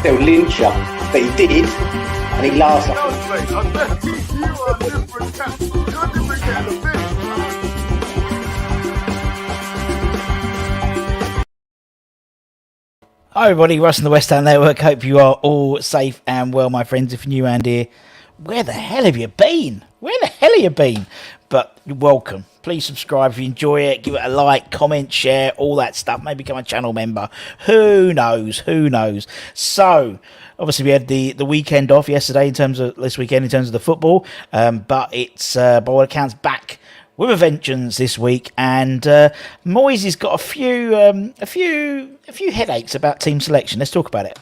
they'll lynch you. But he did, and he laughs at Hi everybody, Russ and the West Ham Network. Hope you are all safe and well, my friends. If you're new around here, where the hell have you been? But you're welcome. Please subscribe if you enjoy it. Give it a like, comment, share, all that stuff. Maybe become a channel member. Who knows? So, obviously we had the weekend off yesterday in terms of the football. But it's by all accounts back with a vengeance this week, and Moyes has got a few headaches about team selection. Let's talk about it.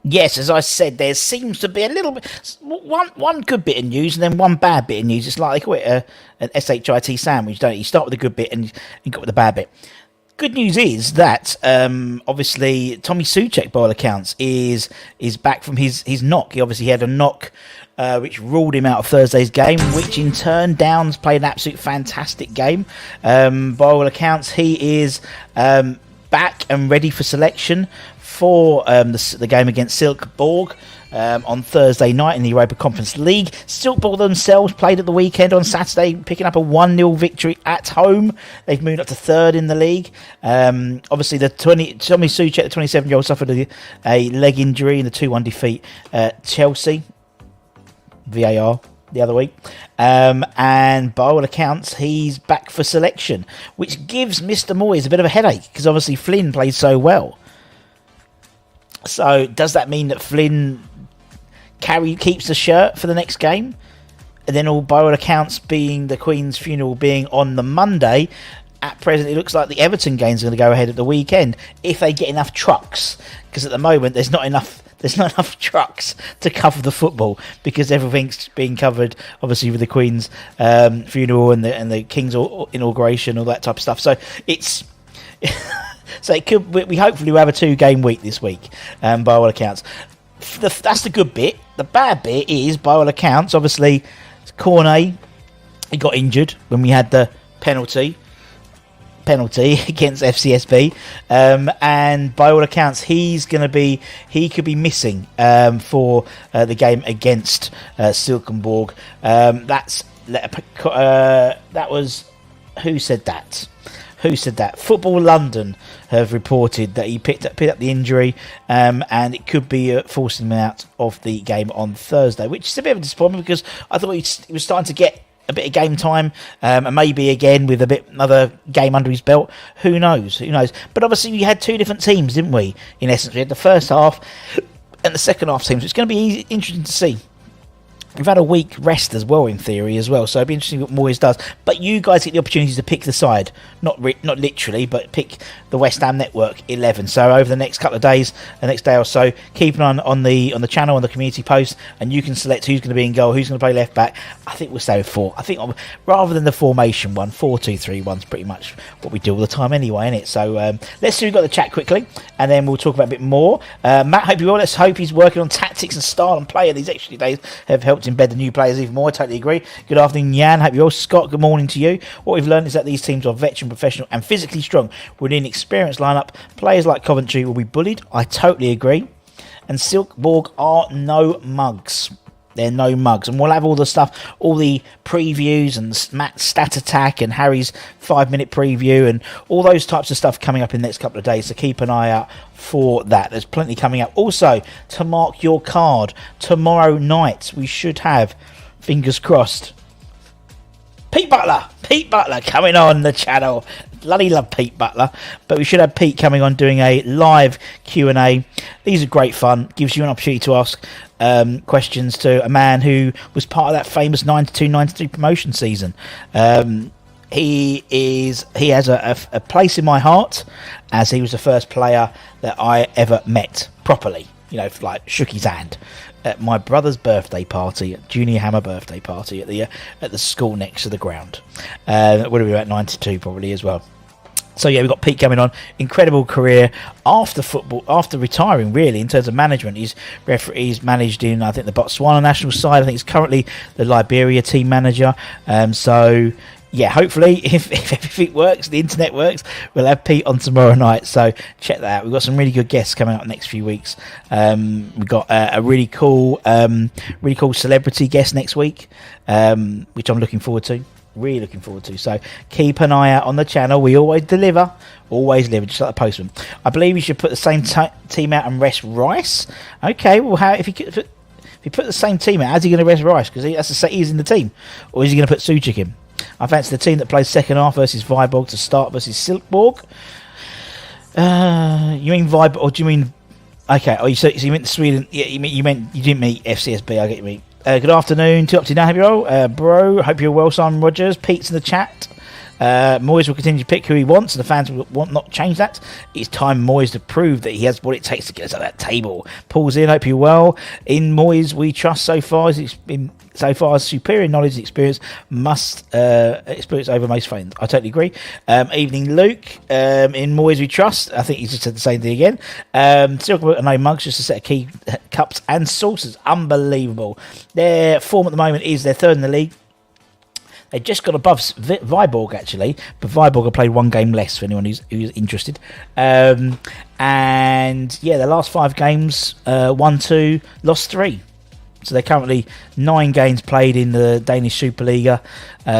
Yes, as I said, there seems to be a little bit, one good bit of news and then one bad bit of news. It's like they call it an SHIT sandwich, don't you? You start with the good bit and you go with the bad bit. Good news is that obviously Tommy Soucek, by all accounts, is back from his knock. He obviously had a knock which ruled him out of Thursday's game, which in turn Downs played an absolute fantastic game. By all accounts, he is back and ready for selection for the game against Silkeborg on Thursday night in the Europa Conference League. Silkeborg themselves played at the weekend on Saturday, picking up a 1-0 victory at home. They've moved up to third in the league. Obviously, Tommy Soucek, the 27-year-old, suffered a leg injury in the 2-1 defeat at Chelsea. VAR the other week. And by all accounts, he's back for selection, which gives Mr. Moyes a bit of a headache, because obviously Flynn played so well. So does that mean that Flynn keeps the shirt for the next game? And then by all accounts, being the Queen's funeral being on the Monday, at present it looks like the Everton game's going to go ahead at the weekend if they get enough trucks, because at the moment there's not enough trucks to cover the football, because everything's being covered obviously with the Queen's funeral and the King's inauguration, all that type of stuff. So it's so it could. We hopefully will have a 2-game week this week, by all accounts. That's the good bit. The bad bit is, by all accounts, obviously Cornet, he got injured when we had the penalty against FCSB, and by all accounts he could be missing for the game against Silkeborg. That was who said that? Football London have reported that he picked up the injury, and it could be forcing him out of the game on Thursday, which is a bit of a disappointment, because I thought he was starting to get a bit of game time, and maybe again with another game under his belt. Who knows? But obviously we had two different teams, didn't we? In essence, we had the first half and the second half teams. So it's going to be interesting to see. We've had a week rest as well, in theory, as well. So it'll be interesting what Moyes does. But you guys get the opportunity to pick the side. Not literally, but pick the West Ham Network 11. So over the next couple of days, the next day or so, keep an eye on the channel, on the community post, and you can select who's going to be in goal, who's going to play left back. I think we'll stay with 4. I think rather than the formation one, 4-2-3-1's pretty much what we do all the time anyway, isn't it? So let's see who's got the chat quickly, and then we'll talk about a bit more. Matt, hope you will. Let's hope he's working on tactics and style and play. These extra days have helped embed the new players even more. I totally agree. Good afternoon, Jan. Hope you're all. Scott, good morning to you. What we've learned is that these teams are veteran, professional and physically strong. With an inexperienced lineup, players like Coventry will be bullied. I totally agree. And Silkeborg are no mugs. They're no mugs. And we'll have all the stuff, all the previews and Matt's stat attack and Harry's 5-minute preview and all those types of stuff coming up in the next couple of days. So keep an eye out for that. There's plenty coming up. Also, to mark your card, tomorrow night we should have, fingers crossed, Pete Butler coming on the channel. Bloody love Pete Butler, but we should have Pete coming on doing a live Q&A. These are great fun. Gives you an opportunity to ask questions to a man who was part of that famous 92-93 promotion season. He has a place in my heart, as he was the first player that I ever met properly. Like shook his hand. at my brother's birthday party, Junior Hammer birthday party at the school next to the ground. It would have been about 92 probably as well. So yeah, we've got Pete coming on. Incredible career after football, after retiring really in terms of management. He's managed in, I think, the Botswana national side. I think he's currently the Liberia team manager. So yeah, hopefully if everything works, the internet works, we'll have Pete on tomorrow night. So check that out. We've got some really good guests coming up next few weeks. We've got a really cool celebrity guest next week, which I'm looking forward to. Really looking forward to. So keep an eye out on the channel. We always deliver, just like the postman. I believe you should put the same team out and rest Rice. Okay, well, if you put the same team out, how's he going to rest Rice? Because he has to say he's in the team, or is he going to put Soucek in? I fancy the team that plays second half versus Viborg to start versus Silkeborg. You mean Viborg, or do you mean? Okay, so you meant Sweden? Yeah, you didn't mean FCSB. I get you mean. Good afternoon, 2 up to now, happy roll. Bro, hope you're well, Simon Rogers. Pete's in the chat. Moyes will continue to pick who he wants, and the fans will not change that. It's time Moyes to prove that he has what it takes to get us at that table. Paul's in, hope you're well. In Moyes, we trust so far. Superior knowledge and experience experience over most fans. I totally agree. Evening, Luke. In Moyes, we trust. I think he's just said the same thing again. Silkeborg and no mugs, just a set of key cups and saucers. Unbelievable. Their form at the moment is they're third in the league. They just got above Viborg, actually, but Viborg have played one game less for anyone who's interested. And yeah, their last 5 games, won 2, lost 3. So they're currently 9 games played in the Danish Superliga,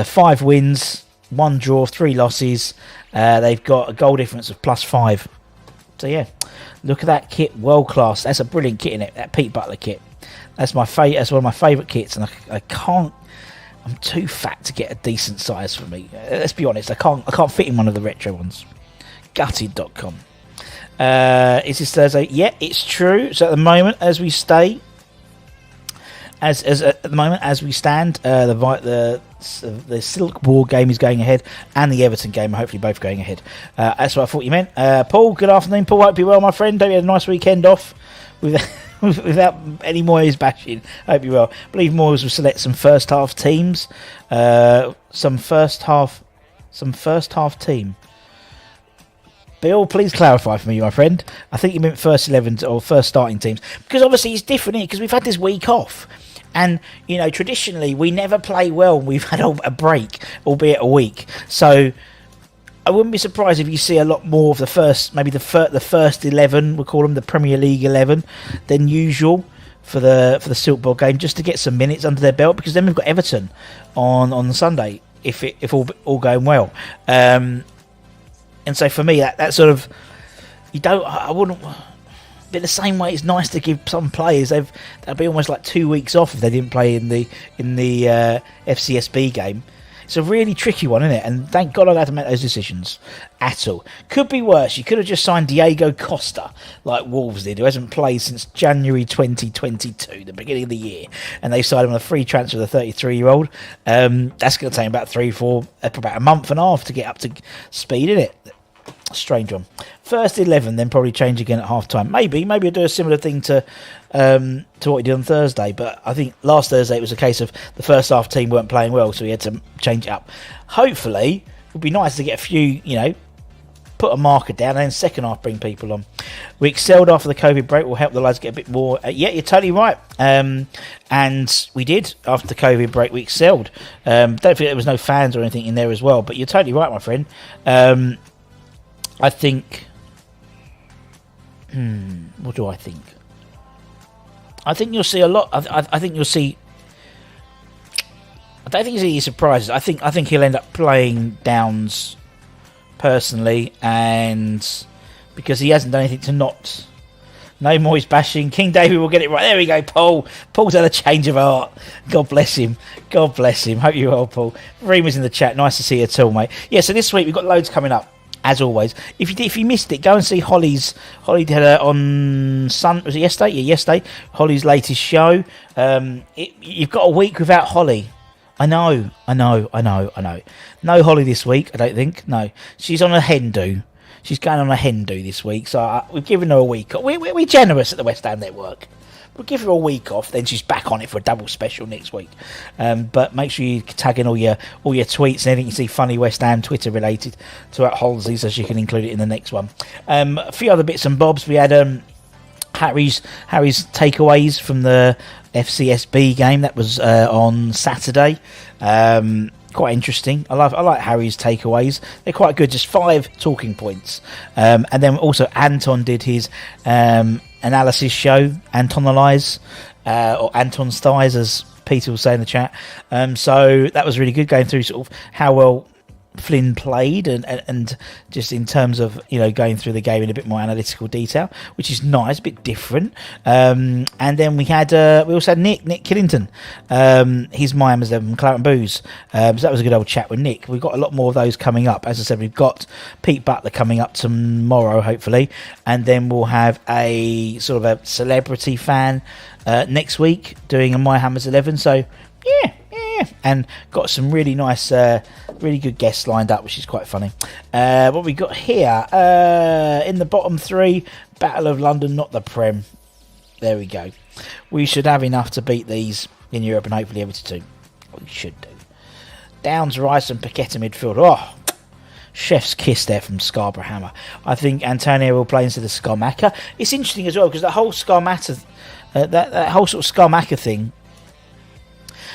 5 wins, 1 draw, 3 losses. They've got a goal difference of +5. So yeah, look at that kit, world class. That's a brilliant kit, isn't it? That Pete Butler kit. That's one of my favourite kits, and I can't. I'm too fat to get a decent size for me. Let's be honest, I can't fit in one of the retro ones. Gutted.com. Is this Thursday? Yeah, it's true. So at the moment, as we stand, the Silkeborg game is going ahead, and the Everton game are hopefully both going ahead. That's what I thought you meant. Paul, good afternoon. Paul, hope you're well, my friend. Hope you had a nice weekend off without any Moyes bashing. Hope you're well. I believe Moyes will select some first half teams. Some first half team. Bill, please clarify for me, my friend. I think you meant first 11 or first starting teams, because obviously it's different here because we've had this week off. And, you know, traditionally we never play well when we've had a break, albeit a week. So I wouldn't be surprised if you see a lot more of the first 11, we'll call them the Premier League 11, than usual for the Silkeborg game, just to get some minutes under their belt, because then we've got Everton on Sunday, if all going well. And so for me, that sort of, I wouldn't. But the same way, it's nice to give some players, they'll be almost like 2 weeks off if they didn't play in the FCSB game. It's a really tricky one, isn't it? And thank God I had to make those decisions at all. Could be worse. You could have just signed Diego Costa, like Wolves did, who hasn't played since January 2022, the beginning of the year. And they signed him on a free transfer, the 33-year-old. That's going to take about about a month and a half to get up to speed, isn't it? Strange one. First 11, then probably change again at half time. Maybe I'll do a similar thing to what we did on Thursday. But I think last Thursday it was a case of the first half team weren't playing well, so we had to change it up. Hopefully, it would be nice to get a few, put a marker down, and then second half bring people on. We excelled after the COVID break. Will help the lads get a bit more. Yeah, you're totally right. And we did after the COVID break. We excelled. Don't think there was no fans or anything in there as well. But you're totally right, my friend. I think. What do I think? I think you'll see a lot. I think you'll see. I don't think there's any surprises. I think he'll end up playing Downs personally, and because he hasn't done anything to not. No Moyes bashing. King David will get it right. There we go, Paul. Paul's had a change of heart. God bless him. God bless him. Hope you're well, Paul. Reema's in the chat. Nice to see you too, mate. Yeah, so this week we've got loads coming up. As always, if you missed it, go and see Holly did on was it yesterday? Yeah, yesterday. Holly's latest show. You've got a week without Holly. I know. No Holly this week, I don't think. No, she's on a hen do. She's going on a hen do this week, so we've given her a week. We're generous at the West Ham Network. we'll give her a week off. Then she's back on it for a double special next week. But make sure you tag in all your tweets and anything you see funny West Ham Twitter related to at Halsey, so she can include it in the next one. A few other bits and bobs. We had Harry's takeaways from the FCSB game that was on Saturday. Quite interesting. I like Harry's takeaways. They're quite good. Just 5 talking points. And then also Anton did his analysis show. Antonalise, or Anton's thighs, as Peter will say in the chat. So that was really good, going through sort of how well Flynn played and just in terms of, you know, going through the game in a bit more analytical detail, which is nice, a bit different. And then we also had Nick Killington, his Miami's 11 Claret Booze. So that was a good old chat with Nick. We've got a lot more of those coming up. As I said, we've got Pete Butler coming up tomorrow, hopefully, and then we'll have a sort of a celebrity fan next week doing a My Hammers 11. So yeah, and got some really nice, really good guests lined up, which is quite funny. What we got here in the bottom 3, Battle of London, not the Prem. There we go. We should have enough to beat these in Europe and hopefully Everton too. We should do. Downs, Rice and Paqueta midfield. Oh, chef's kiss there from Scarborough Hammer. I think Antonio will play instead of Scamacca. It's interesting as well because that whole Scamacca, that whole sort of Scamacca thing.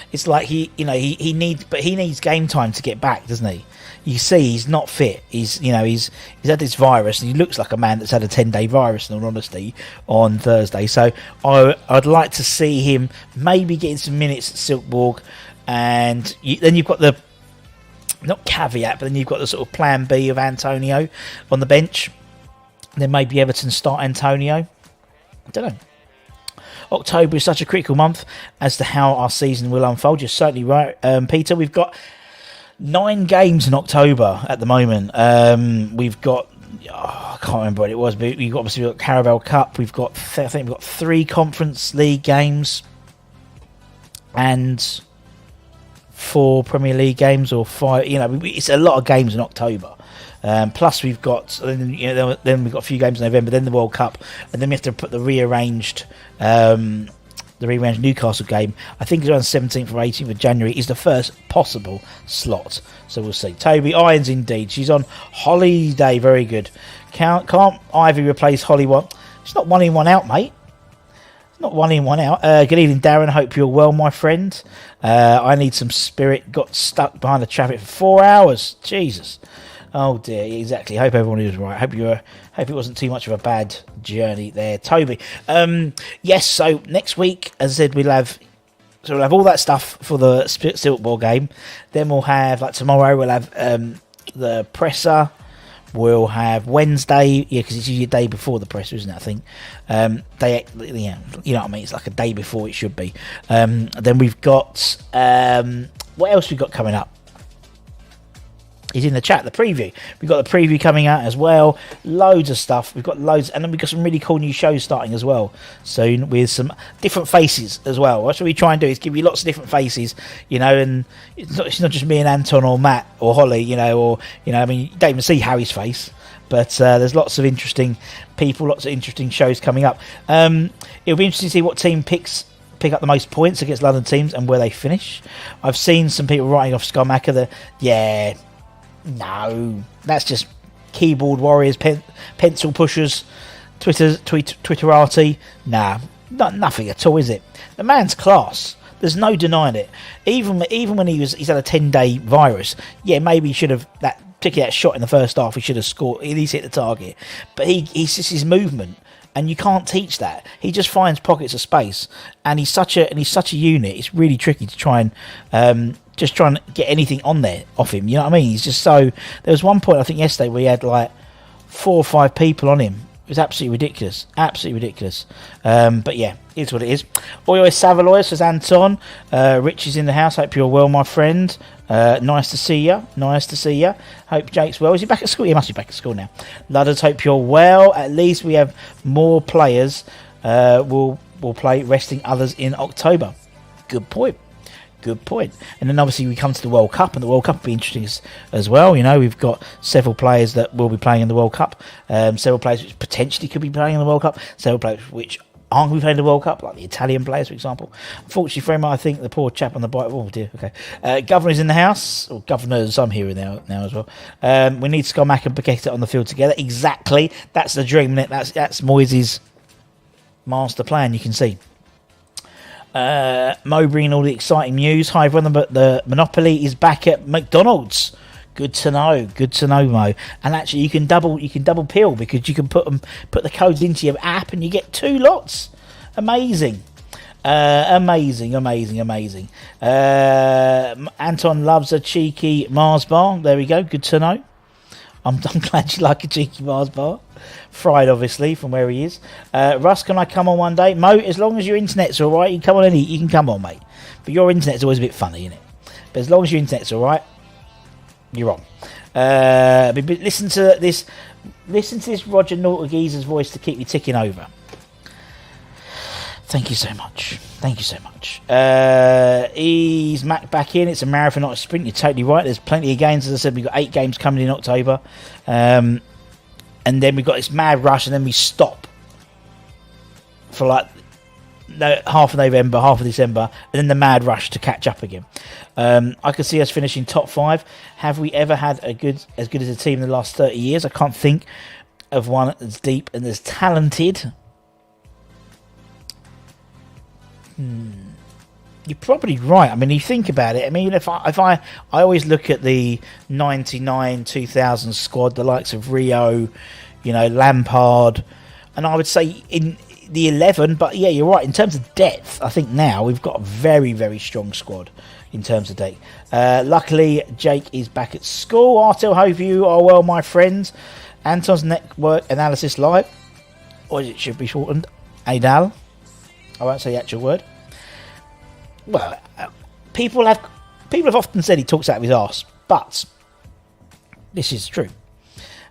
It's like he needs game time to get back, doesn't he? You see, he's not fit. He's had this virus, and he looks like a man that's had a 10-day virus, in all honesty, on Thursday. So I'd like to see him maybe getting some minutes at Silkeborg, and then you've got the not caveat, but then you've got the sort of plan B of Antonio on the bench. Then maybe Everton start Antonio. I don't know. October is such a critical month as to how our season will unfold. You're certainly right, Peter. We've got 9 games in October at the moment. We've got, I can't remember what it was, but we've got Carroll Cup. We've got, I think we've got 3 Conference League games and 4 Premier League games, or 5. You know, it's a lot of games in October. Plus we've got, then we've got a few games in November, then the World Cup, and then we have to put the rearranged Newcastle game. I think it's around 17th or 18th of January is the first possible slot. So we'll see. Toby Irons, indeed. She's on holiday. Very good. Can't Ivy replace Holly? What? It's not 1 in 1 out, mate. It's not 1 in 1 out. Good evening, Darren. Hope you're well, my friend. I need some spirit. Got stuck behind the traffic for 4 hours. Jesus. Oh dear, exactly. Hope everyone is right. Hope it wasn't too much of a bad journey there, Toby. Yes. So next week, as I said, we'll have all that stuff for the Silkeborg game. Then we'll have, like tomorrow, we'll have the presser. We'll have Wednesday, because it's usually a day before the presser, isn't it? I think you know what I mean. It's like a day before it should be. Then we've got what else we got coming up? He's in the chat, the preview. We've got the preview coming out as well. Loads of stuff. We've got loads. And then we've got some really cool new shows starting as well soon, with some different faces as well. What we try and do is give you lots of different faces, you know, and it's not just me and Anton or Matt or Holly, you know, or, you know, I mean, you don't even see Harry's face. But there's lots of interesting people, lots of interesting shows coming up. It'll be interesting to see what team pick up the most points against London teams and where they finish. I've seen some people writing off Scamacca no, that's just keyboard warriors, pencil pushers, Twitterati. Nah, nothing at all, is it? The man's class. There's no denying it. Even when he's had a 10-day virus, yeah, maybe he should have particularly that shot in the first half. He should have scored. At least hit the target. But he's just his movement. And you can't teach that. He just finds pockets of space, and he's such a unit. It's really tricky to try and just try and get anything on there off him. You know what I mean? He's just so. There was one point I think yesterday where he had like 4 or 5 people on him. It was absolutely ridiculous. But yeah, it's what it is. Oyo Savaloy says Anton. Rich is in the house. Hope you're well, my friend. Nice to see you. Hope Jake's well. Is he back at school? He must be back at school now. Ludders, hope you're well. At least we have more players. Will play resting others in October. Good point. And then obviously we come to the World Cup, and the World Cup will be interesting as well. You know, we've got several players that will be playing in the World Cup, several players which potentially could be playing in the World Cup, several players which aren't we playing the World Cup, like the Italian players, for example? Unfortunately for him, I think the poor chap on the bike. Oh dear. Okay, governor's in the house, or governors. I'm here now as well. We need Scamacca and Paqueta on the field together. Exactly. That's the dream, isn't it? That's Moyes' master plan. You can see. Mo bringing all the exciting news. Hi everyone, but the Monopoly is back at McDonald's. Good to know, Mo. And actually, you can double peel, because you can put the codes into your app and you get 2 lots. Amazing. Amazing. Anton loves a cheeky Mars bar. There we go. Good to know. I'm glad you like a cheeky Mars bar. Fried, obviously, from where he is. Russ, can I come on one day? Mo, as long as your internet's all right, you can come on you can come on, mate. But your internet's always a bit funny, isn't it? But as long as your internet's all right, you're on. But listen to this Roger Nortagizer's voice to keep you ticking over. Thank you so much. He's back in. It's a marathon, not a sprint. You're totally right. There's plenty of games. As I said, we've got 8 games coming in October. And then we've got this mad rush, and then we stop for like half of November, half of December, and then the mad rush to catch up again. I could see us finishing top 5. Have we ever had as good as a team in the last 30 years? I can't think of one as deep and as talented. You're probably right. I mean, you think about it. I mean, if I always look at the 99, 2000 squad, the likes of Rio, Lampard, and I would say in the 11. But yeah, you're right. In terms of depth, I think now we've got a very, very strong squad in terms of depth. Luckily, Jake is back at school. Artel, hope you are well, my friends. Anton's network analysis live, or it should be shortened, ADAL. I won't say the actual word. Well, people have often said he talks out of his arse, but this is true.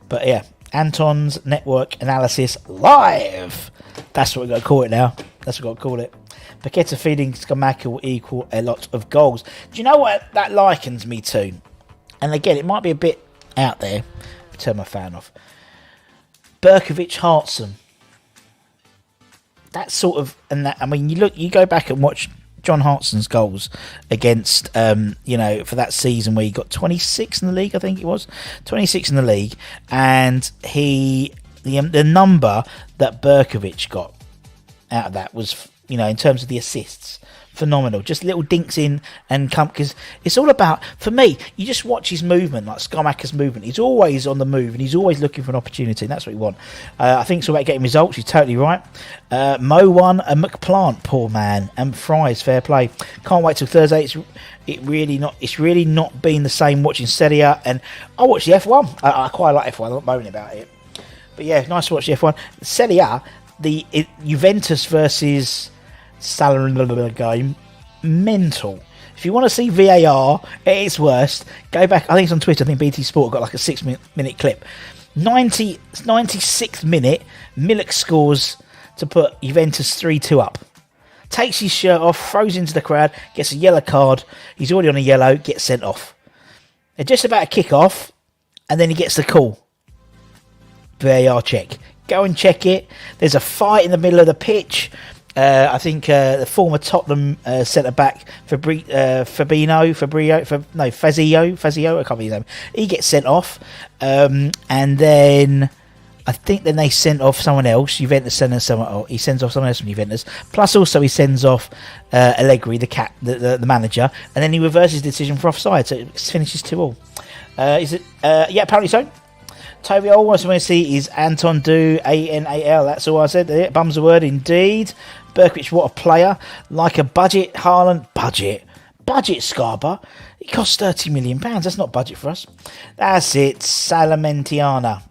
But yeah, Anton's network analysis live. That's what we're going to call it now. That's what we're going to call it. Paqueta feeding Scamacca will equal a lot of goals. Do you know what that likens me to? And again, it might be a bit out there. Turn my fan off. Berkovic Hartson. That sort of, and that, I mean, you go back and watch John Hartson's goals against, for that season where he got 26 in the league, I think it was 26 in the league, and the number that Berkovic got out of that was, in terms of the assists, phenomenal. Just little dinks in and come, because it's all about, for me, you just watch his movement, like Scamacca's movement. He's always on the move and he's always looking for an opportunity, and that's what we want. I think it's all about getting results. He's totally right. Mo won a McPlant, poor man, and Fries, fair play. Can't wait till Thursday. It's really not been the same watching Serie A, and I watched the F1. I quite like F1. I'm not moaning about it, but yeah, nice to watch the F1. Serie A, Juventus versus Salernitana game, mental. If you want to see VAR at its worst, go back. I think it's on Twitter. I think BT Sport got like a 6-minute clip. 96th minute, Milik scores to put Juventus 3-2 up. Takes his shirt off, throws into the crowd, gets a yellow card. He's already on a yellow, gets sent off. They're just about to kick off, and then he gets the call. VAR check. Go and check it. There's a fight in the middle of the pitch. I think the former Tottenham centre-back Fazio, I can't remember his name. He gets sent off, and then I think they sent off someone else. Juventus sends someone else. He sends off someone else from Juventus. Plus, also he sends off Allegri, the manager, and then he reverses the decision for offside, so it finishes 2-2. Is it? Yeah, apparently so. Toby, all I want to see is Anton do ANAL. That's all I said. Bum's a word indeed. Berkovic, what a player. Like a budget Haaland. Budget Scarpa. It costs £30 million. That's not budget for us. That's it. Salernitana.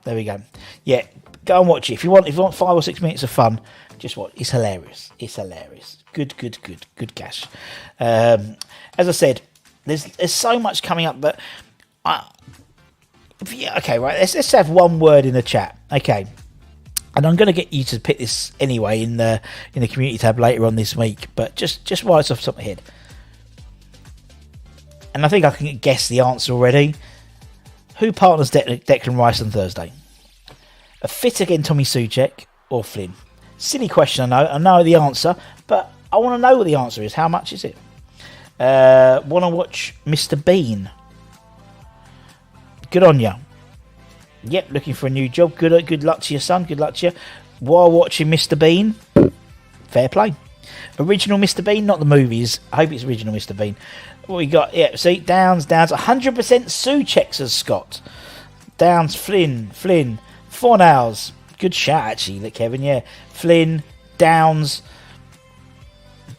There we go. Yeah, go and watch it. If you want 5 or 6 minutes of fun, just watch. It's hilarious. Good cash. As I said, there's so much coming up, but okay, right. Let's have one word in the chat. Okay, and I'm going to get you to pick this anyway in the community tab later on this week. But just while it's off the top of my head, and I think I can guess the answer already. Who partners Declan Rice on Thursday? A fit again, Tommy Soucek. or Flynn? Silly question, I know the answer, but I want to know what the answer is. How much is it? Want to watch Mr. Bean? Good on ya. Yep, looking for a new job. Good luck to your son. Good luck to you. While watching Mr. Bean, fair play. Original Mr. Bean, not the movies. I hope it's original Mr. Bean. What we got? Yeah, see, Downs. 100% Soucek as Scott. Downs, Flynn, Fornals. Good shout, actually, Kevin, yeah. Flynn, Downs.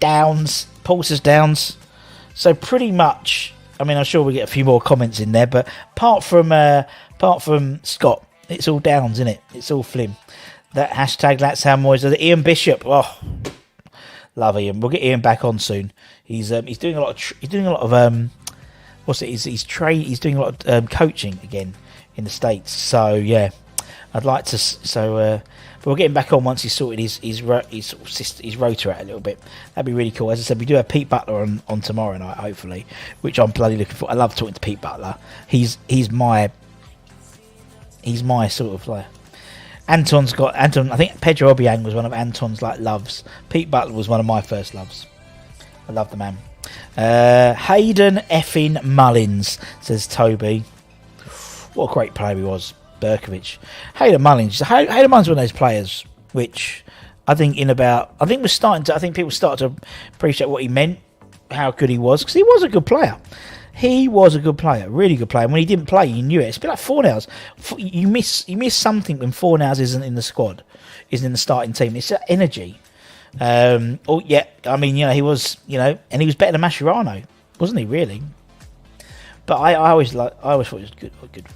Paul says Downs. So pretty much, I mean, I'm sure we'll get a few more comments in there, but apart from Scott, it's all Downs, isn't it? It's all Flynn. That hashtag, that's how Moyes does it. Ian Bishop, oh, love Ian. We'll get Ian back on soon. He's doing a lot of what's it? He's doing a lot of coaching again in the States. So yeah, I'd like to. So but we'll get him back on once he's sorted his rotor out a little bit. That'd be really cool. As I said, we do have Pete Butler on tomorrow night, hopefully, which I'm bloody looking for. I love talking to Pete Butler. He's my sort of like. Anton. I think Pedro Obiang was one of Anton's like loves. Pete Butler was one of my first loves. I love the man. Hayden effing Mullins, says Toby. What a great player he was, Berkovic. Hayden Mullins was one of those players which I think people start to appreciate what he meant, how good he was, because he was a good player. He was a good player, really good player. And when he didn't play, you knew it. It's a bit like Fornals. You miss something when Fornals isn't in the squad, isn't in the starting team. It's that energy. I mean, he was, and he was better than Mascherano, wasn't he? Really. But I always thought he was good.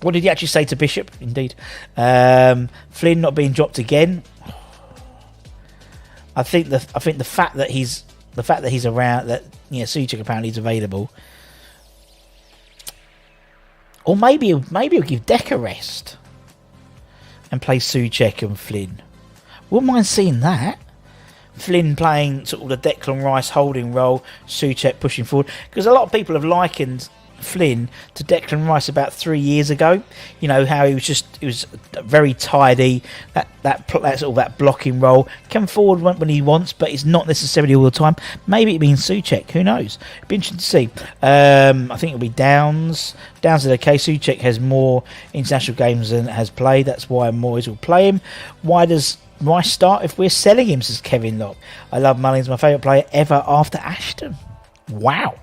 What did he actually say to Bishop? Indeed, Flynn not being dropped again. I think the fact that he's around, that Soucek apparently is available. Or maybe he'll give Deck a rest and play Soucek and Flynn. Wouldn't mind seeing that. Flynn playing sort of the Declan Rice holding role, Soucek pushing forward. Because a lot of people have likened Flynn to Declan Rice about 3 years ago. How he was very tidy, that blocking role, come forward when he wants, but it's not necessarily all the time. Maybe it means Soucek, who knows? It'd be interesting to see. I think it'll be Downs is okay. Soucek has more international games than has played, that's why Moyes will play him. Why does Rice start if we're selling him, says Kevin Locke. I love Mullins, my favourite player ever after Ashton. Wow.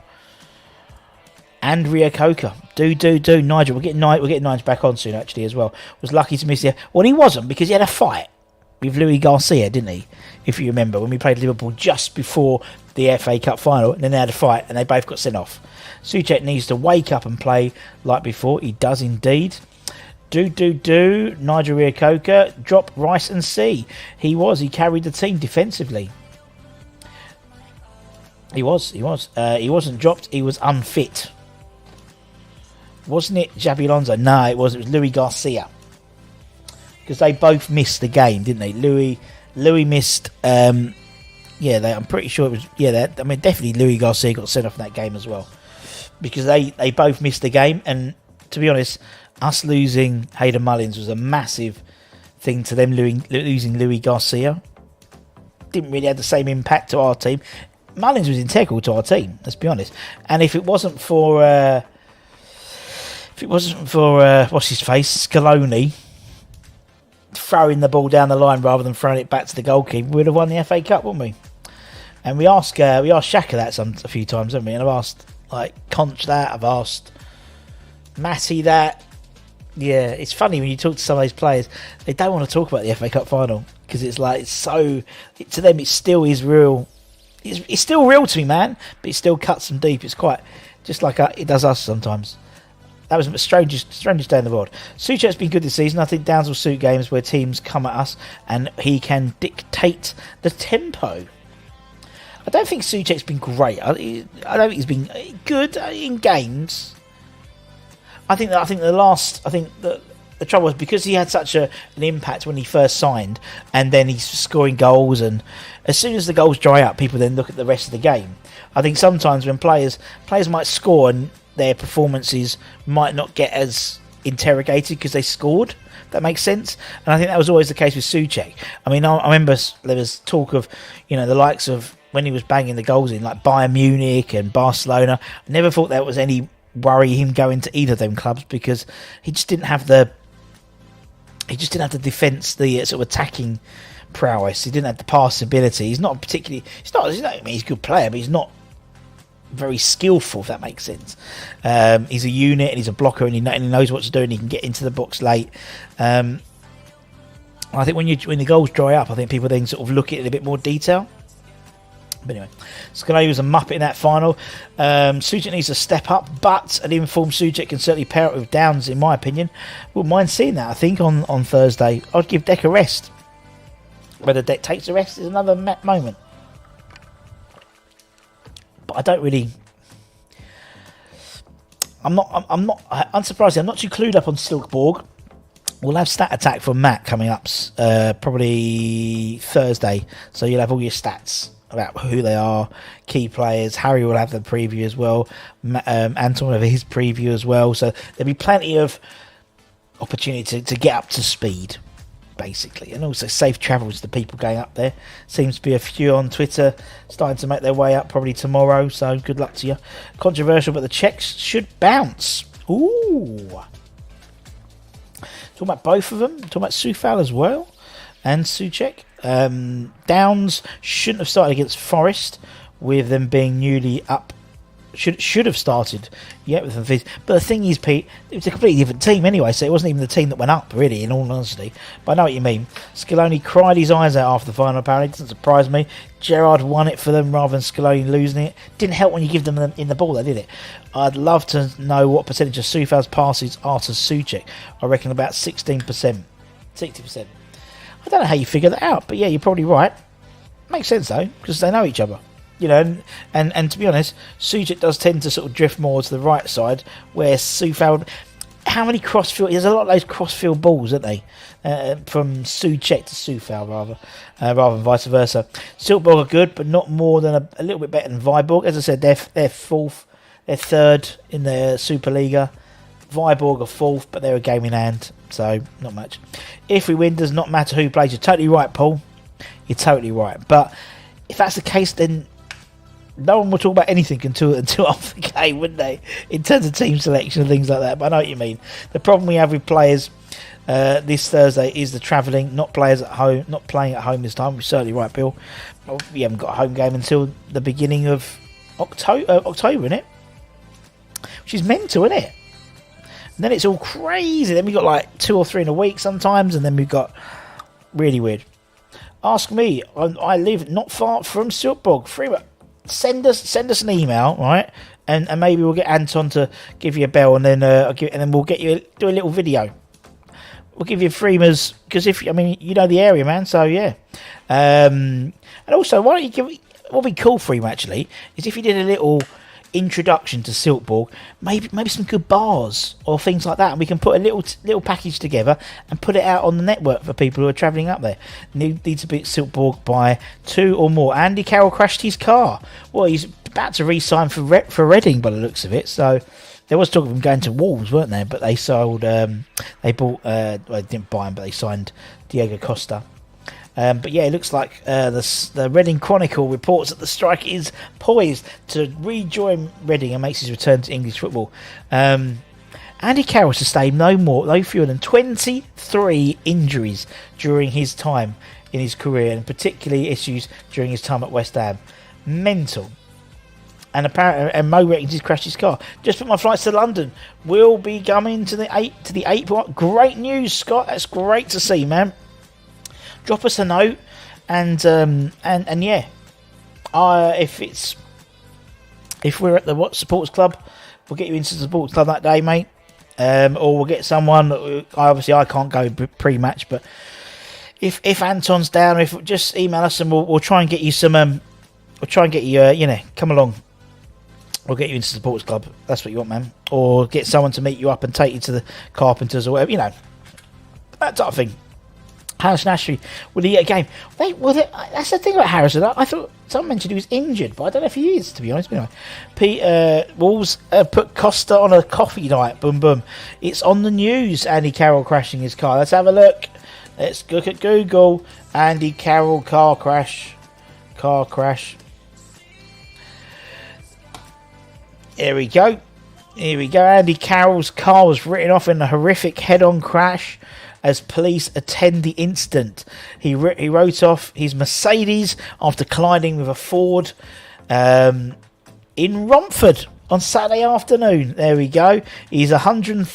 Andrea Coker. Do. Nigel. We'll get Nigel back on soon, actually, as well. Was lucky to miss the... Well, he wasn't, because he had a fight with Louis Garcia, didn't he? If you remember, when we played Liverpool just before the FA Cup final, and then they had a fight, and they both got sent off. Soucek needs to wake up and play like before. He does indeed. Do. Nigel Coker. Drop Rice and C. He carried the team defensively. He was. He wasn't dropped. He was unfit. Wasn't it Xabi Alonso? No, it wasn't. It was Louis Garcia. Because they both missed the game, didn't they? Louis missed... I'm pretty sure it was... Yeah, definitely Louis Garcia got sent off in that game as well. Because they both missed the game. And to be honest, us losing Hayden Mullins was a massive thing to them, losing Louis Garcia. Didn't really have the same impact to our team. Mullins was integral to our team, let's be honest. And if it wasn't for... what's his face, Scaloni, throwing the ball down the line rather than throwing it back to the goalkeeper, we would have won the FA Cup, wouldn't we? And we asked Xhaka that a few times, haven't we? And I've asked Conch that, I've asked Matty that. Yeah, it's funny when you talk to some of those players, they don't want to talk about the FA Cup final because to them it still is real. It's still real to me, man, but it still cuts them deep. It's quite just like it does us sometimes. That was the strangest day in the world. Soucek's been good this season. I think Downs will suit games where teams come at us and he can dictate the tempo. I don't think Soucek's been great. I don't think he's been good in games. I think the trouble was because he had such an impact when he first signed, and then he's scoring goals, and as soon as the goals dry up, people then look at the rest of the game. I think sometimes when players might score and their performances might not get as interrogated because they scored. That makes sense. And I think that was always the case with Soucek. I mean, I remember there was talk of, the likes of when he was banging the goals in, like Bayern Munich and Barcelona. I never thought there was any worry him going to either of them clubs because he just didn't have the defence, the sort of attacking prowess. He didn't have the pass ability. He's not particularly. He's a good player, but he's not very skillful, if that makes sense. He's a unit and he's a blocker and he knows what to do and he can get into the box late. I think when the goals dry up, I think people then sort of look at it in a bit more detail. But anyway, Scaloni was a muppet in that final. Soucek needs to step up, but an informed Soucek can certainly pair it with Downs, in my opinion. Wouldn't mind seeing that, I think, on Thursday. I'd give Deck a rest. Whether Deck takes a rest is another moment. But I don't really... unsurprisingly, I'm not too clued up on Silkeborg. We'll have stat attack from Matt coming up probably Thursday. So you'll have all your stats about who they are, key players. Harry will have the preview as well. Anton will have his preview as well. So there'll be plenty of opportunity to get up to speed, basically. And also safe travels to people going up there. Seems to be a few on Twitter starting to make their way up probably tomorrow. So good luck to you. Controversial, but the Czechs should bounce. Ooh. Talking about both of them. Talking about Soufal as well. And Soucek. Downs shouldn't have started against Forest with them being newly up. Should have started, with them. But the thing is, Pete, it was a completely different team anyway, so it wasn't even the team that went up, really, in all honesty. But I know what you mean. Scaloni cried his eyes out after the final, apparently. It doesn't surprise me. Gerrard won it for them rather than Scaloni losing it. Didn't help when you give them in the ball, though, did it? I'd love to know what percentage of Soufal's passes are to Soucek. I reckon about 16%. 60%. I don't know how you figure that out, but yeah, you're probably right. Makes sense, though, because they know each other. And to be honest, Soucek does tend to sort of drift more to the right side, where Soufal... How many crossfield... There's a lot of those crossfield balls, aren't they? From Soucek to Soufal, rather than vice versa. Silkeborg are good, but not more than a little bit better than Viborg. As I said, they're fourth. They're third in the Superliga. Viborg are fourth, but they're a game in hand, so not much. If we win, does not matter who plays. You're totally right, Paul. You're totally right. But if that's the case, then no one will talk about anything until after the game, wouldn't they? In terms of team selection and things like that. But I know what you mean. The problem we have with players this Thursday is the travelling, not playing at home this time. You're certainly right, Bill. We haven't got a home game until the beginning of October, isn't it? Which is mental, isn't it? And then it's all crazy. Then we've got like 2 or 3 in a week sometimes, and then we've got really weird. Ask me. I live not far from Silkeborg. Send us an email, right? And maybe we'll get Anton to give you a bell, and then we'll get you do a little video. We'll give you Freemers because you know the area, man. So yeah. And also, why don't you give? What would be cool, Freeman, actually, is if you did a little introduction to Silkeborg, maybe some good bars or things like that, and we can put a little package together and put it out on the network for people who are travelling up there. Need to be at Silkeborg by 2 or more. Andy Carroll crashed his car. Well, he's about to re-sign for Reading by the looks of it. So there was talk of him going to Wolves, weren't there? But they sold. They bought. They didn't buy him, but they signed Diego Costa. But yeah, it looks like the Reading Chronicle reports that the striker is poised to rejoin Reading and makes his return to English football. Andy Carroll sustained no fewer than 23 injuries during his time in his career, and particularly issues during his time at West Ham. Mental. And apparently, Mo reckons he's crashed his car. Just for my flights to London, we'll be coming to the 8th. Great news, Scott. That's great to see, man. Drop us a note, and yeah, if we're at the supporters club, we'll get you into the supporters club that day, mate. Or we'll get someone. Obviously, I can't go pre-match, but if Anton's down, if just email us and we'll try and get you some. We'll try and get you. Come along. We'll get you into the supporters club. That's what you want, man. Or get someone to meet you up and take you to the Carpenters or whatever. That type of thing. Harrison Ashby, will he get a game? That's the thing about Harrison. I thought someone mentioned he was injured, but I don't know if he is, to be honest. Anyway, Wolves put Costa on a coffee night. Boom, boom. It's on the news. Andy Carroll crashing his car. Let's have a look. Let's look at Google. Andy Carroll car crash. Car crash. Here we go. Here we go. Andy Carroll's car was written off in a horrific head-on crash as police attend the incident. He wrote off his Mercedes after colliding with a Ford in Romford on Saturday afternoon. There we go. His £130,000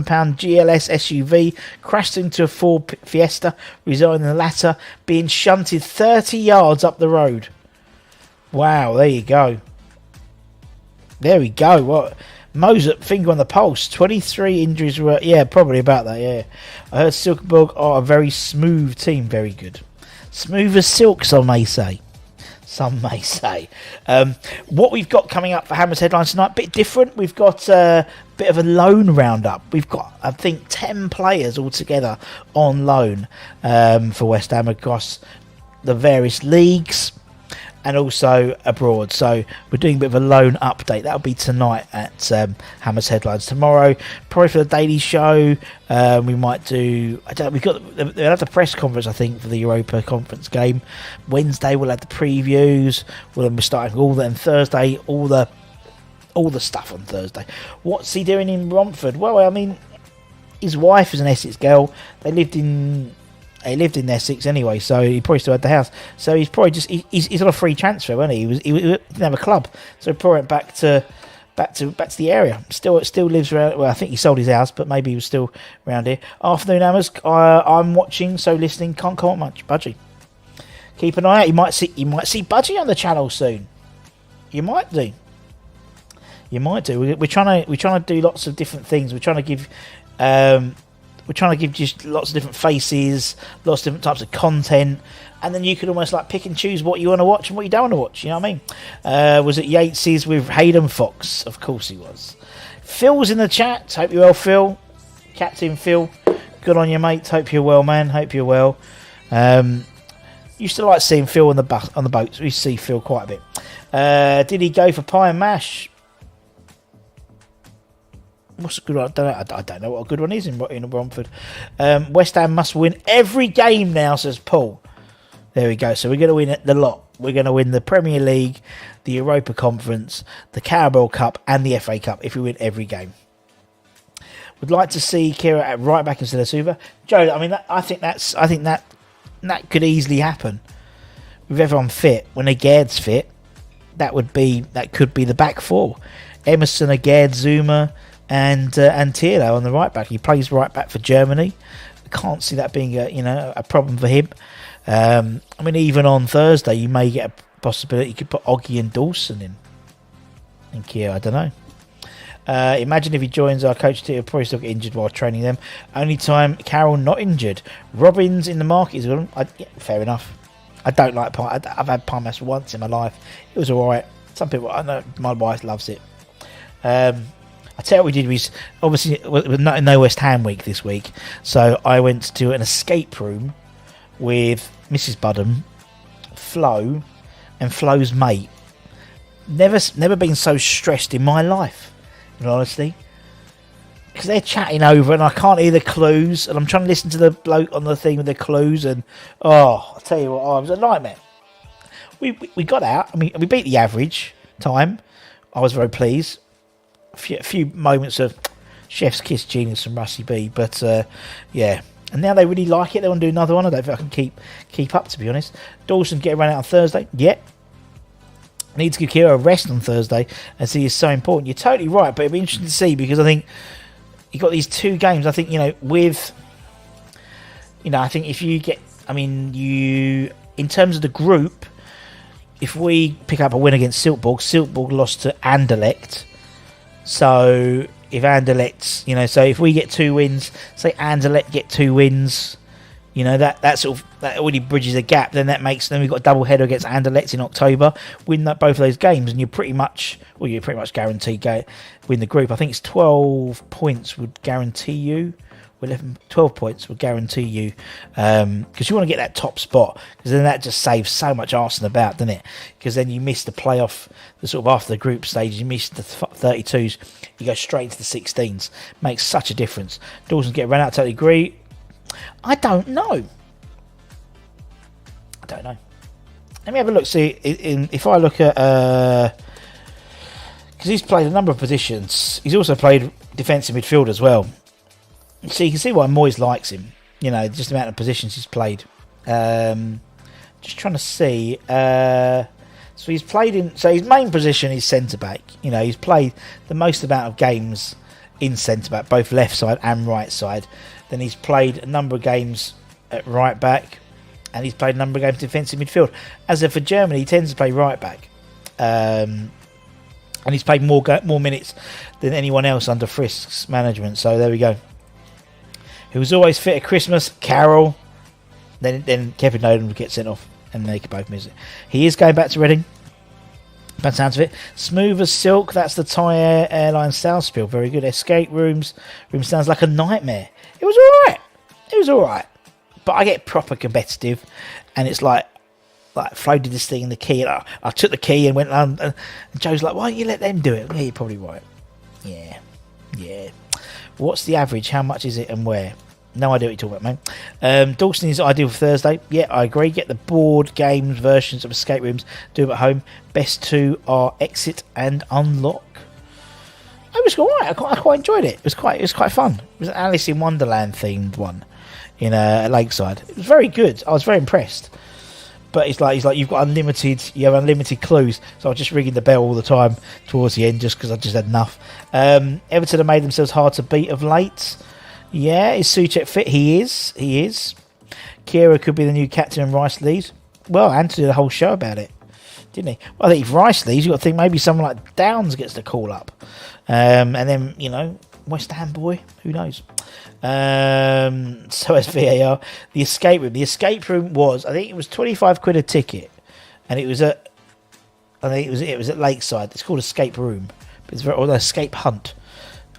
GLS SUV crashed into a Ford Fiesta, resulting in the latter being shunted 30 yards up the road. Wow, there you go. There we go. What? Moser, finger on the pulse. 23 injuries were... Yeah, probably about that, yeah. I heard Silkeborg are a very smooth team. Very good. Smooth as silk, some may say. Some may say. What we've got coming up for Hammer's Headlines tonight, a bit different. We've got a bit of a loan roundup. We've got, I think, 10 players altogether on loan for West Ham across the various leagues and also abroad. So we're doing a bit of a loan update. That'll be tonight at Hammer's Headlines. Tomorrow, probably for the Daily Show, we might do... they'll have the press conference, I think, for the Europa Conference game. Wednesday, we'll have the previews. We'll be starting all that, and Thursday, all the stuff on Thursday. What's he doing in Romford? Well, I mean, his wife is an Essex girl. He lived in Essex anyway, so he probably still had the house. So he's probably just he's on a free transfer, wasn't he? He didn't have a club, so he probably went back to the area. Still lives around. Well, I think he sold his house, but maybe he was still around here. Afternoon Hammers. I'm watching, so listening. Can't comment much. Budgie. Keep an eye out. You might see Budgie on the channel soon. You might do. We're trying to do lots of different things. We're trying to give just lots of different faces, lots of different types of content, and then you can almost like pick and choose what you want to watch and what you don't want to watch. You know what I mean? Was it Yates's with Hayden Fox? Of course he was. Phil's in the chat. Hope you're well, Phil. Captain Phil. Good on you, mate. Hope you're well, man. Hope you're well. Used to like seeing Phil on the boats. We see Phil quite a bit. Did he go for pie and mash? What's a good one? I don't know what a good one is in Romford. West Ham must win every game now, says Paul. There we go. So we're going to win the lot. We're going to win the Premier League, the Europa Conference, the Carroll Cup, and the FA Cup if we win every game. Would like to see Kira at right back instead of Suva. Joe, I mean, I think that could easily happen with everyone fit. When Agaird's fit, that could be the back four. Emerson, Agaird, Zuma, and Tierno on the right back. He plays right back for Germany. I can't see that being a problem for him. I mean, even on Thursday, you may get a possibility you could put Oggy and Dawson in. And Kia, I don't know. Imagine if he joins our coach team, he'll probably still get injured while training them. Only time Carroll not injured. Robbins in the market is fair enough. I don't like pie. I've had pie mash once in my life. It was alright. Some people, I know my wife loves it. I tell you what we did was, obviously, no West Ham week this week, so I went to an escape room with Mrs. Budham, Flo, and Flo's mate. Never been so stressed in my life, in all honesty, because they're chatting over and I can't hear the clues, and I'm trying to listen to the bloke on the thing with the clues, and I'll tell you what, it was a nightmare. We got out. I mean, we beat the average time. I was very pleased. A few moments of chef's kiss genius from Rusty B, but yeah, and now they really like it. They want to do another one. I don't think I can keep up, to be honest. Dawson get around out on Thursday. Yep. Need to give Kira a rest on Thursday, as he is so important. You're totally right, but it'll be interesting to see, because I think you got these two games. I think I think if you get, in terms of the group, if we pick up a win against Silkeborg lost to Anderlecht. So if Anderlecht, so if we get 2 wins, say Anderlecht get 2 wins, that already bridges a gap. Then we've got a double header against Anderlecht in October. Win both of those games, and you're pretty much guaranteed win the group. I think it's 12 points would guarantee you 12 points will guarantee you, because you want to get that top spot, because then that just saves so much arsing about, doesn't it? Because then you miss the playoff, the sort of after the group stage, you miss the 32s, you go straight into the 16s. Makes such a difference. Dawson's get run out, totally agree. I don't know. Let me have a look, see, if I look at, because he's played a number of positions, he's also played defensive midfield as well. So you can see why Moyes likes him. Just the amount of positions he's played. Just trying to see. So he's played so his main position is centre back. He's played the most amount of games in centre back, both left side and right side. Then he's played a number of games at right back, and he's played a number of games defensive midfield. As for Germany, he tends to play right back. And he's played more minutes than anyone else under Frisk's management. So there we go. He was always fit at Christmas. Carroll. Then Kevin Nolan would get sent off, and they could both miss it. He is going back to Reading. By the sounds of it. Smooth as silk. That's the Thai Airlines South Spiel. Very good. Escape rooms. Room sounds like a nightmare. It was all right. But I get proper competitive, and it's like floated this thing in the key. And I took the key and went on. And Joe's like, "Why don't you let them do it?" Yeah, you're probably right. Yeah. What's the average? How much is it, and where? No idea what you're talking about, mate. Dawson is ideal for Thursday. Yeah, I agree. Get the board games versions of escape rooms. Do them at home. Best two are Exit and Unlock. It was all right. I quite enjoyed it. It was quite fun. It was an Alice in Wonderland themed one in Lakeside. It was very good. I was very impressed. But he's like you have unlimited clues. So I was just ringing the bell all the time towards the end, just because I just had enough. Everton have made themselves hard to beat of late. Yeah, is Soucek fit? He is. Kira could be the new captain and Rice leads. Well, Anthony did a whole show about it, didn't he? Well, I think if Rice leads, you've got to think maybe someone like Downs gets the call up. And then, West Ham boy, who knows? So as VAR, the escape room. The escape room was, I think it was 25 quid a ticket, and it was at Lakeside. It's called Escape Room, but it's Escape Hunt.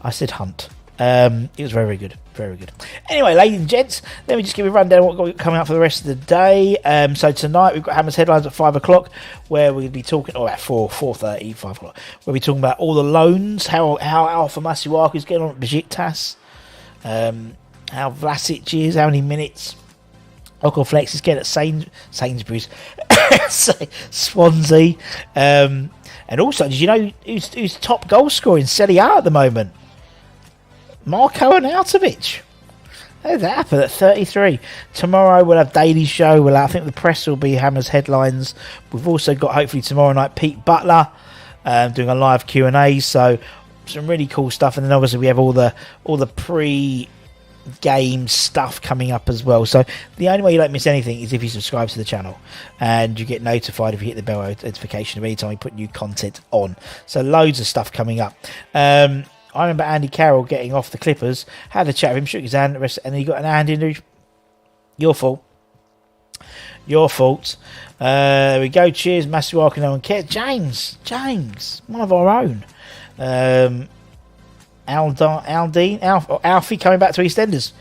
I said Hunt. It was very, very good. Very good. Anyway, ladies and gents, let me just give you a rundown of what we've got coming up for the rest of the day. So tonight we've got Hammer's Headlines at 5 o'clock, where we're going to be talking, at 4:30, 5 o'clock. We'll be talking about all the loans, how Alpha Masuaku is getting on at Besiktas, how Vlasic is, how many minutes Okolflex is getting at Sainsbury's, Swansea, and also, did you know who's top goal scorer in Serie A at the moment? Marko Arnautovic. How did that happen at 33? Tomorrow we'll have Daily Show. I think the press will be Hammer's Headlines. We've also got, hopefully tomorrow night, Pete Butler doing a live Q&A. So some really cool stuff. And then obviously we have all the pre-game stuff coming up as well. So the only way you don't miss anything is if you subscribe to the channel, and you get notified if you hit the bell notification of any time we put new content on. So loads of stuff coming up. I remember Andy Carroll getting off the Clippers, had a chat with him, shook his hand, and he got an hand injury. Your fault. There we go. Cheers, Masuaku, no one cares. James, one of our own. Alfie coming back to EastEnders.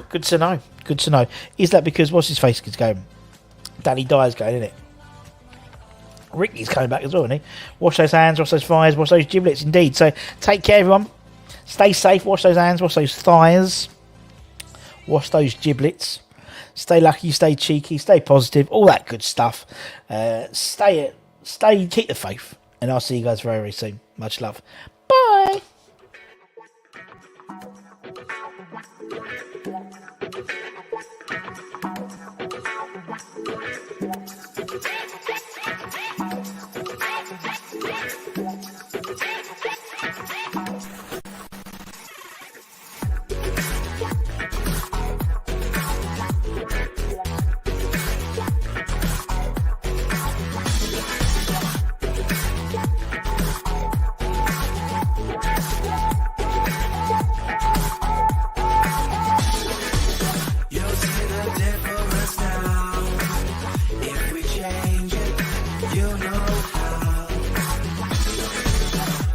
Good to know. Is that because what's his face is going? Danny Dyer's going, isn't it? Ricky's coming back as well, isn't he? Wash those hands, wash those thighs, wash those giblets, indeed. So take care, everyone. Stay safe, wash those hands, wash those thighs, wash those giblets. Stay lucky, stay cheeky, stay positive, all that good stuff. Keep the faith. And I'll see you guys very, very soon. Much love. Bye.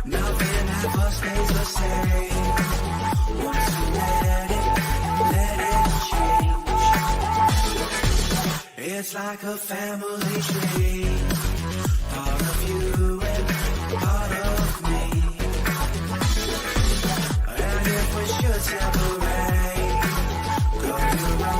Nothing ever stays the same. Once you let It's like a family tree. Part of you and part of